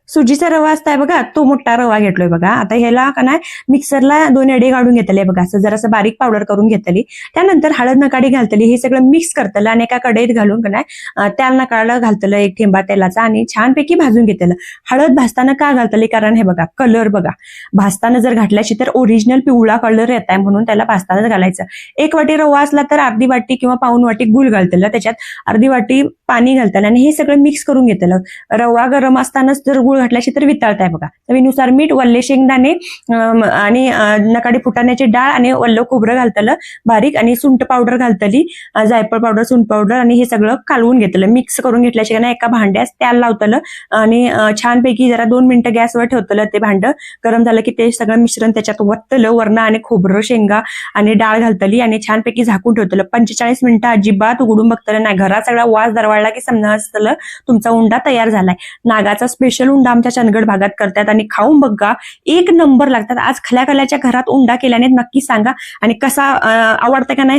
सुजीचा रवा असताय बघा, तो मोठा रवा घेतलोय बघा. आता ह्याला का नाही मिक्सरला 2 येडे काढून घेतले बघा, असं जरासं बारीक पावडर करून घेतली. त्यानंतर हळद नकाडी घालतली, हे सगळं मिक्स करतलं आणि एका कढईत घालून का नाही तेल नकाळलं घालतलं, 1 थेंबा तेलाचा, आणि छानपैकी भाजून घेतलं. हळद भाजताना का घालतली, कारण हे बघा कलर बघा, भाजताना जर घातल्याची तर ओरिजिनल पिवळा कलर येत आहे, म्हणून त्याला भाजतानाच घालायचं. 1 वाटी रवा असला तर अर्धी वाटी किंवा पाऊण वाटी गुळ घालतलं, त्याच्यात अर्धी वाटी पाणी घालतलं आणि हे सगळं मिक्स करून घेतलं. रवा गरम असतानाच जर गुळ घातल्याची तर वितळताय बघा. चवीनुसार मीठ, वल्ले शेंगदाणे आणि नकाडी फुटाण्याची डाळ आणि वल्ल खोबरं घालतलं बारीक, आणि सुंठ पावडर घालतली, जायफळ पावडर, सुंठ पावडर, आणि हे सगळं कालवून घेतलं. मिक्स करून घेतल्याची ना एका भांड्यात तेल लावतलं आणि छानपैकी जरा 2 मिनिटं गॅसवर ठेवतलं. ते भांड गरम झालं की ते सगळं मिश्रण त्याच्यात वतलं वरण, आणि खोबरं, शेंगा आणि डाळ घालतली आणि छानपैकी झाकून ठेवतलं. 45 मिनिटं अजिबात उघडून बघतलं नाही. घरात सगळा वास दरवळला की समजलं तुमचा उंडा तयार झालाय. नागाचा स्पेशल उंडा आमच्या चंदगड भागात करतात आणि खाऊन बघा, 1 नंबर लागतात. आज खल्याखल्याच्या घरात उंडा केल्याने नक्की सांगा आणि कसा आवडतं का नाही